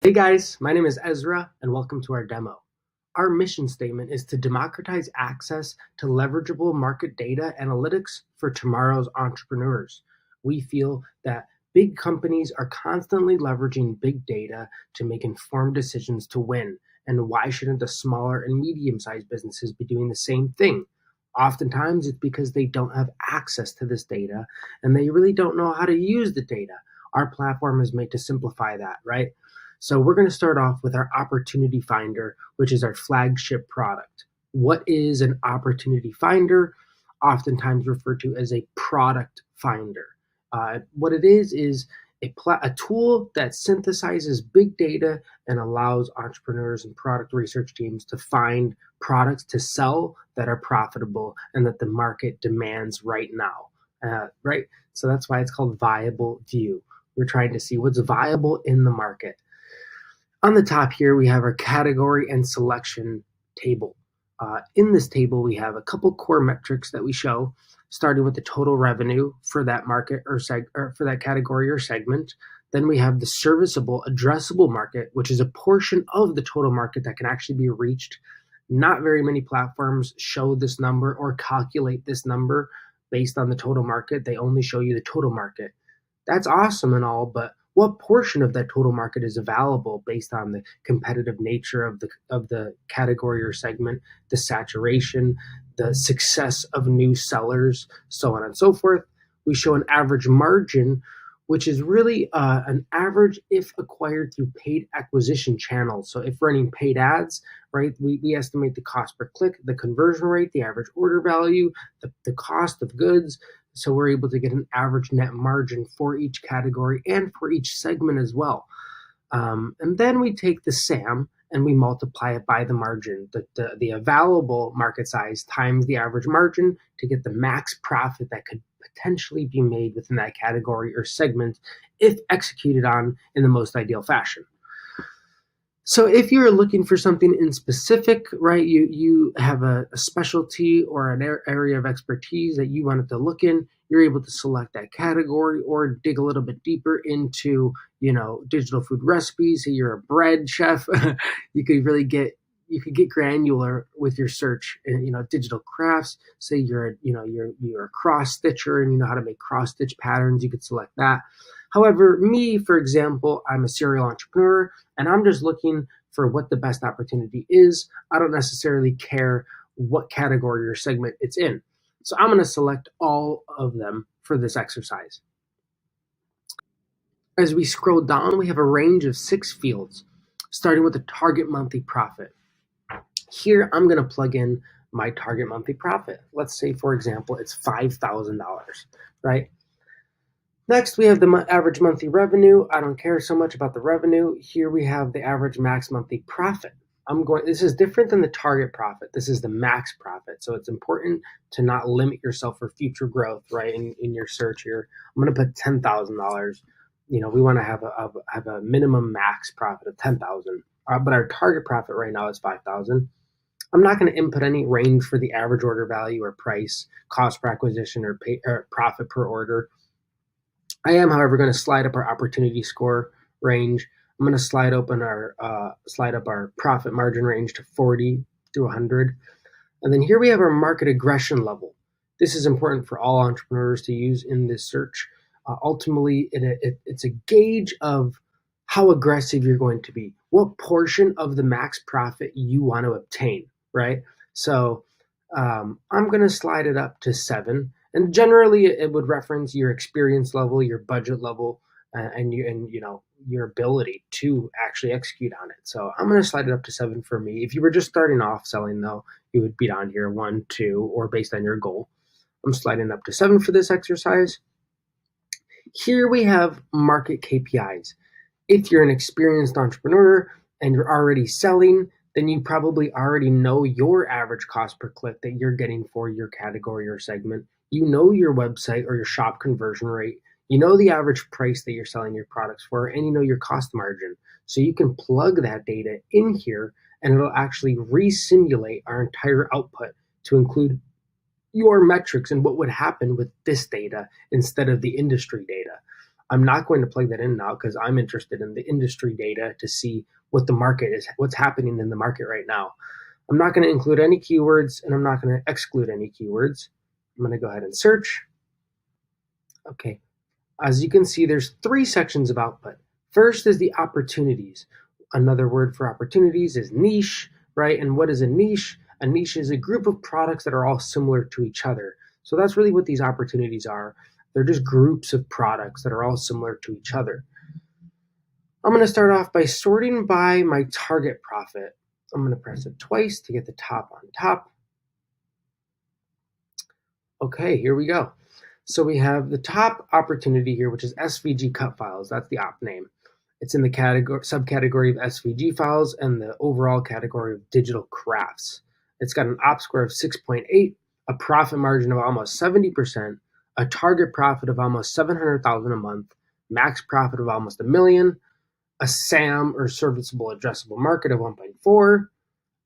Hey guys, my name is Ezra and welcome to our demo. Our mission statement is to democratize access to leverageable market data analytics for tomorrow's entrepreneurs. We feel that big companies are constantly leveraging big data to make informed decisions to win. And why shouldn't the smaller and medium-sized businesses be doing the same thing? Oftentimes it's because they don't have access to this data and they really don't know how to use the data. Our platform is made to simplify that, right? So we're going to start off with our Opportunity Finder, which is our flagship product. What is an Opportunity Finder? Oftentimes referred to as a product finder. What it is a tool that synthesizes big data and allows entrepreneurs and product research teams to find products to sell that are profitable and that the market demands right now. Right? So that's why it's called ViableView. We're trying to see what's viable in the market. On the top here, we have our category and selection table. In this table, we have a couple core metrics that we show, starting with the total revenue for that market or for that category or segment. Then we have the serviceable addressable market, which is a portion of the total market that can actually be reached. Not very many platforms show this number or calculate this number based on the total market. They only show you the total market. That's awesome and all, but what portion of that total market is available based on the competitive nature of the category or segment, the saturation, the success of new sellers, so on and so forth. We show an average margin, which is really an average if acquired through paid acquisition channels. So if running paid ads, right, we estimate the cost per click, the conversion rate, the average order value, the cost of goods. So we're able to get an average net margin for each category and for each segment as well. And then we take the SAM and we multiply it by the margin, the available market size times the average margin to get the max profit that could potentially be made within that category or segment if executed on in the most ideal fashion. So if you're looking for something in specific, right, you have a specialty or an area of expertise that you wanted to look in, you're able to select that category or dig a little bit deeper into, digital food recipes. Say you're a bread chef, you could get granular with your search and, digital crafts. Say you're a cross stitcher and you know how to make cross stitch patterns, you could select that. However, me, for example, I'm a serial entrepreneur and I'm just looking for what the best opportunity is. I don't necessarily care what category or segment it's in. So I'm going to select all of them for this exercise. As we scroll down, we have a range of 6 fields, starting with the target monthly profit. Here, I'm going to plug in my target monthly profit. Let's say, for example, it's $5,000, right? Next, we have the average monthly revenue. I don't care so much about the revenue. Here we have the average max monthly profit. This is different than the target profit. This is the max profit. So it's important to not limit yourself for future growth, right? In your search here, I'm going to put $10,000. We want to have a minimum max profit of 10,000. But our target profit right now is 5,000. I'm not going to input any range for the average order value or price, cost per acquisition, or profit per order. I am, however, going to slide up our opportunity score range. I'm going to slide up our profit margin range to 40 to 100. And then here we have our market aggression level. This is important for all entrepreneurs to use in this search. Ultimately, it's a gauge of how aggressive you're going to be, what portion of the max profit you want to obtain, right? So I'm going to slide it up to 7. And generally, it would reference your experience level, your budget level, and your ability to actually execute on it. So I'm going to slide it up to 7 for me. If you were just starting off selling, though, you would be down here 1, 2, or based on your goal. I'm sliding up to 7 for this exercise. Here we have market KPIs. If you're an experienced entrepreneur and you're already selling, then you probably already know your average cost per click that you're getting for your category or segment. You know your website or your shop conversion rate. You know the average price that you're selling your products for, and you know your cost margin. So you can plug that data in here, and it'll actually re-simulate our entire output to include your metrics and what would happen with this data instead of the industry data. I'm not going to plug that in now because I'm interested in the industry data to see what the market is, what's happening in the market right now. I'm not going to include any keywords, and I'm not going to exclude any keywords. I'm going to go ahead and search. Okay, as you can see, there's 3 sections of output. First is the opportunities. Another word for opportunities is niche, right? And what is a niche? A niche is a group of products that are all similar to each other. So that's really what these opportunities are. They're just groups of products that are all similar to each other. I'm going to start off by sorting by my target profit. I'm going to press it twice to get the top on top. Okay, here we go. So we have the top opportunity here, which is SVG cut files. That's the op name. It's in the subcategory of SVG files and the overall category of digital crafts. It's got an op score of 6.8, a profit margin of almost 70%, a target profit of almost 700,000 a month, max profit of almost $1 million, a SAM or serviceable addressable market of 1.4,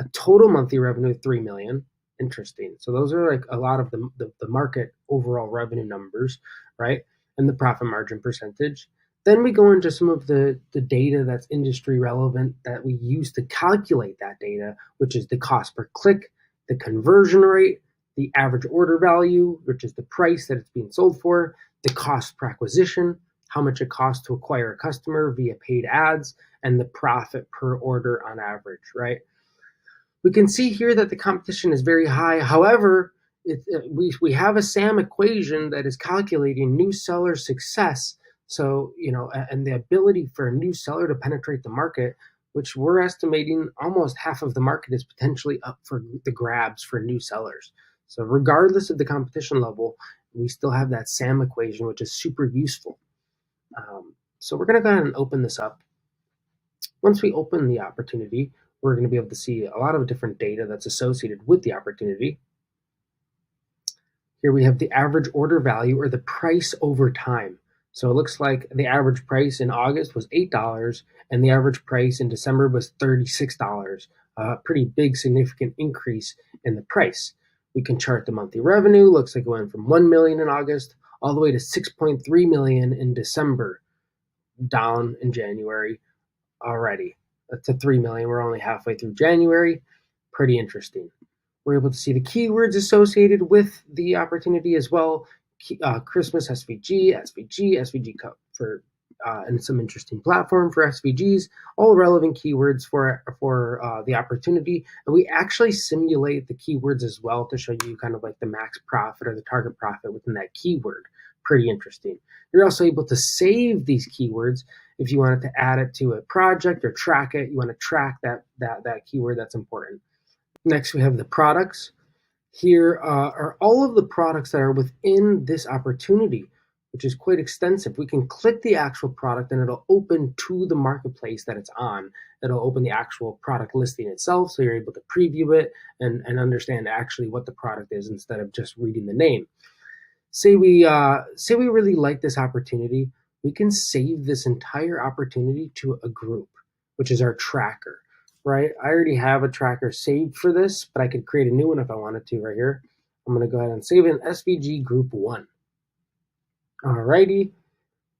a total monthly revenue of 3 million. Interesting. So those are like a lot of the market overall revenue numbers, right? And the profit margin percentage. Then we go into some of the data that's industry relevant that we use to calculate that data, which is the cost per click, the conversion rate, the average order value, which is the price that it's being sold for, the cost per acquisition, how much it costs to acquire a customer via paid ads, and the profit per order on average, right? We can see here that the competition is very high. However, we have a SAM equation that is calculating new seller success. So, and the ability for a new seller to penetrate the market, which we're estimating almost half of the market is potentially up for the grabs for new sellers. So regardless of the competition level, we still have that SAM equation, which is super useful. So we're going to go ahead and open this up. Once we open the opportunity, we're going to be able to see a lot of different data that's associated with the opportunity. Here we have the average order value, or the price over time. So it looks like the average price in August was $8 and the average price in December was $36. A pretty big significant increase in the price. We can chart the monthly revenue. Looks like it went from 1 million in August all the way to 6.3 million in December, down in January already to 3 million. We're only halfway through January. Pretty interesting. We're able to see the keywords associated with the opportunity as well. Christmas SVG, SVG cut for, and some interesting platform for SVGs, all relevant keywords for the opportunity. And we actually simulate the keywords as well to show you kind of like the max profit or the target profit within that keyword. Pretty interesting. You're also able to save these keywords if you wanted to add it to a project or track it. You want to track that keyword. That's important. Next, we have the products. Here are all of the products that are within this opportunity, which is quite extensive. We can click the actual product and it'll open to the marketplace that it's on. It'll open the actual product listing itself, so you're able to preview it and understand actually what the product is instead of just reading the name. Say we really like this opportunity, we can save this entire opportunity to a group, which is our tracker. Right? I already have a tracker saved for this, but I could create a new one if I wanted to right here. I'm going to go ahead and save it in SVG group 1. Alrighty,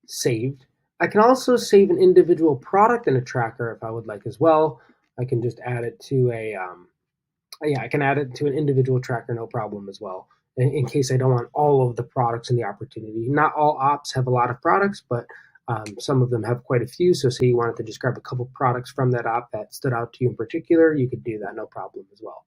saved. I can also save an individual product in a tracker if I would like as well. I can just add it to I can add it to an individual tracker, no problem as well, in case I don't want all of the products in the opportunity. Not all ops have a lot of products, but some of them have quite a few. So say you wanted to just grab a couple products from that op that stood out to you in particular, you could do that, no problem as well.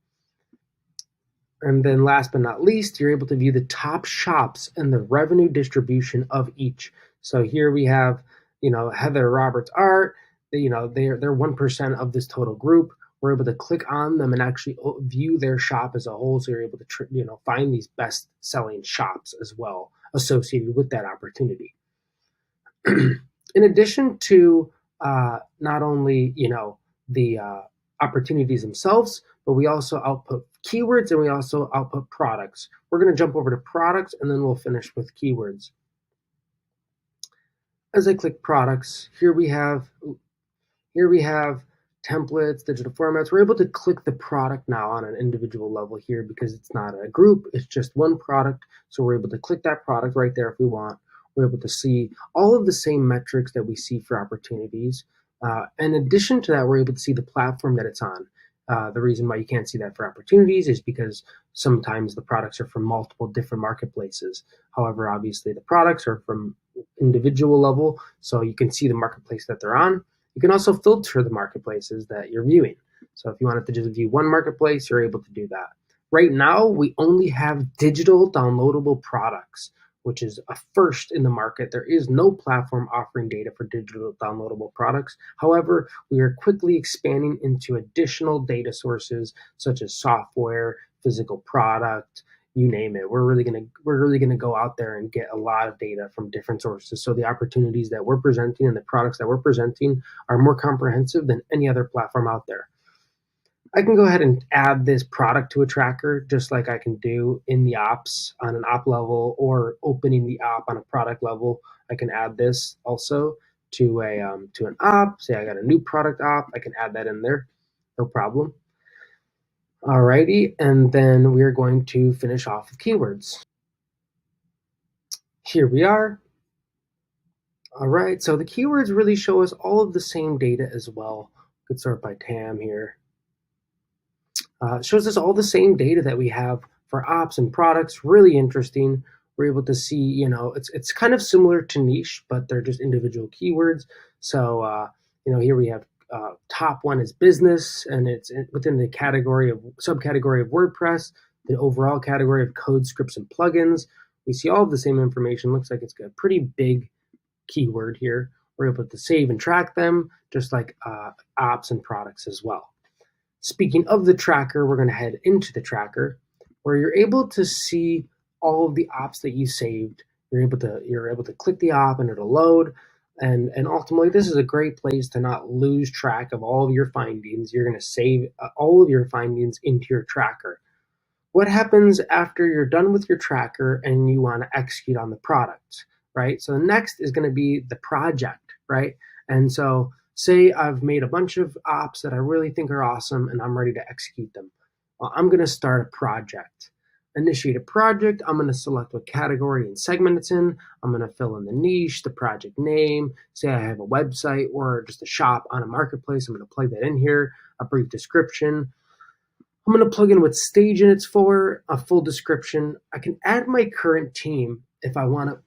And then last but not least, you're able to view the top shops and the revenue distribution of each. So here we have, Heather Roberts Art, they're 1% of this total group. We're able to click on them and actually view their shop as a whole. So you're able to, find these best selling shops as well associated with that opportunity. In addition to not only the opportunities themselves, but we also output keywords and we also output products. We're going to jump over to products and then we'll finish with keywords. As I click products, here we have templates, digital formats. We're able to click the product now on an individual level here because it's not a group, it's just one product. So we're able to click that product right there if we want. We're able to see all of the same metrics that we see for opportunities. In addition to that, we're able to see the platform that it's on. The reason why you can't see that for opportunities is because sometimes the products are from multiple different marketplaces. However, obviously the products are from individual level, so you can see the marketplace that they're on. You can also filter the marketplaces that you're viewing. So if you wanted to just view one marketplace, you're able to do that. Right now, we only have digital downloadable products, which is a first in the market. There is no platform offering data for digital downloadable products. However, we are quickly expanding into additional data sources such as software, physical product, you name it. We're really gonna go out there and get a lot of data from different sources. So the opportunities that we're presenting and the products that we're presenting are more comprehensive than any other platform out there. I can go ahead and add this product to a tracker just like I can do in the ops on an op level or opening the op on a product level. I can add this also to an op. Say I got a new product op, I can add that in there, no problem. Alrighty, and then we're going to finish off with keywords. Here we are. All right, so the keywords really show us all of the same data as well. Could sort by TAM here. Shows us all the same data that we have for ops and products. Really interesting. We're able to see, it's kind of similar to niche, but they're just individual keywords. So, here we have top one is business, and it's within the subcategory of WordPress, the overall category of code, scripts, and plugins. We see all of the same information. Looks like it's got a pretty big keyword here. We're able to save and track them, just like ops and products as well. Speaking of the tracker, we're going to head into the tracker where you're able to see all of the ops that you saved. You're able to click the op and it'll load. And ultimately, this is a great place to not lose track of all of your findings. You're going to save all of your findings into your tracker. What happens after you're done with your tracker and you want to execute on the product, right? So next is going to be the project, right? And so say I've made a bunch of ops that I really think are awesome and I'm ready to execute them. Well, I'm going to start a project. Initiate a project. I'm going to select what category and segment it's in. I'm going to fill in the niche, the project name. Say I have a website or just a shop on a marketplace. I'm going to plug that in here, a brief description. I'm going to plug in what stage it's for, a full description. I can add my current team if I want to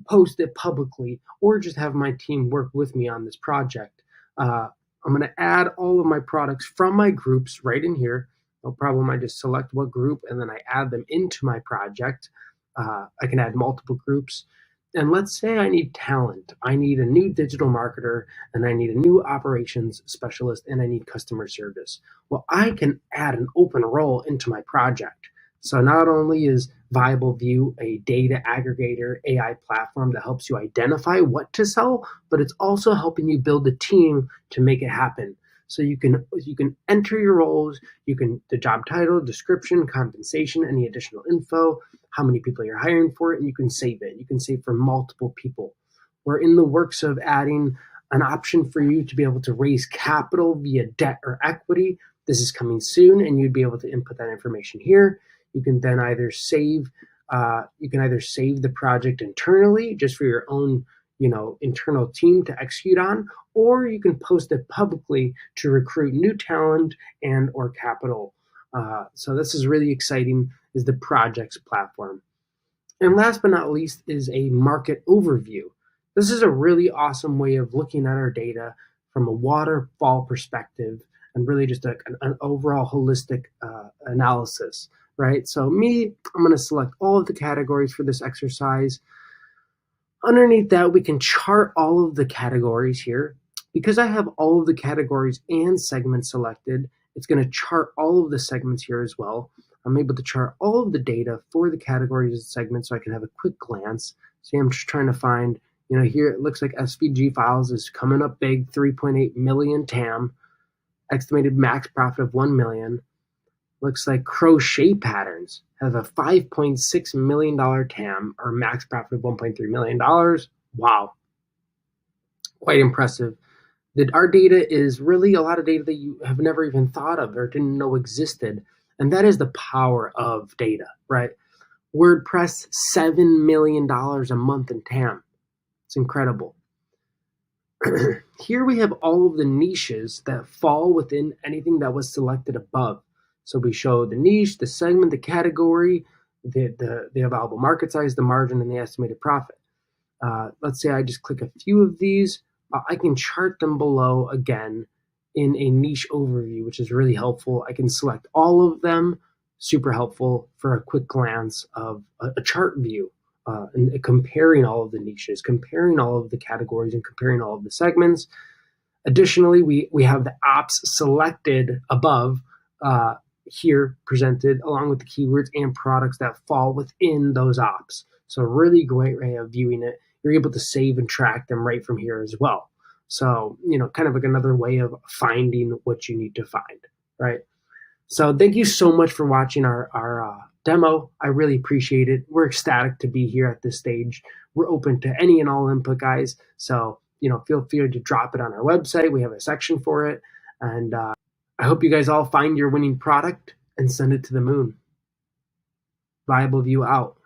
post it publicly or just have my team work with me on this project. I'm going to add all of my products from my groups right in here. No problem. I just select what group and then I add them into my project. I can add multiple groups. And let's say I need talent. I need a new digital marketer and I need a new operations specialist and I need customer service. Well, I can add an open role into my project. So not only is ViableView a data aggregator AI platform that helps you identify what to sell, but it's also helping you build a team to make it happen. So you can enter your roles, the job title, description, compensation, any additional info, how many people you're hiring for it, and you can save it. You can save for multiple people. We're in the works of adding an option for you to be able to raise capital via debt or equity. This is coming soon, and you'd be able to input that information here. You can then either save the project internally just for your own internal team to execute on, or you can post it publicly to recruit new talent and or capital. So this is really exciting, is the projects platform. And last but not least is a market overview. This is a really awesome way of looking at our data from a waterfall perspective and really just an overall holistic analysis, right? So I'm going to select all of the categories for this exercise. Underneath that, we can chart all of the categories here. Because I have all of the categories and segments selected, it's going to chart all of the segments here as well. I'm able to chart all of the data for the categories and segments so I can have a quick glance. See, I'm just trying to find, here it looks like SVG files is coming up big, 3.8 million TAM, estimated max profit of 1 million. Looks like crochet patterns have a $5.6 million TAM or max profit of $1.3 million. Wow. Quite impressive. Our data is really a lot of data that you have never even thought of or didn't know existed. And that is the power of data, right? WordPress, $7 million a month in TAM. It's incredible. Here we have all of the niches that fall within anything that was selected above. So we show the niche, the segment, the category, the available market size, the margin, and the estimated profit. Let's say I just click a few of these. I can chart them below again in a niche overview, which is really helpful. I can select all of them, super helpful for a quick glance of a chart view. And comparing all of the niches, comparing all of the categories, and comparing all of the segments. Additionally, we have the ops selected above here presented along with the keywords and products that fall within those ops. So a really great way of viewing it. You're able to save and track them right from here as well. So, kind of like another way of finding what you need to find, right? So thank you so much for watching our demo. I really appreciate it. We're ecstatic to be here at this stage. We're open to any and all input, guys. So, feel free to drop it on our website. We have a section for it. And I hope you guys all find your winning product and send it to the moon. ViableView out.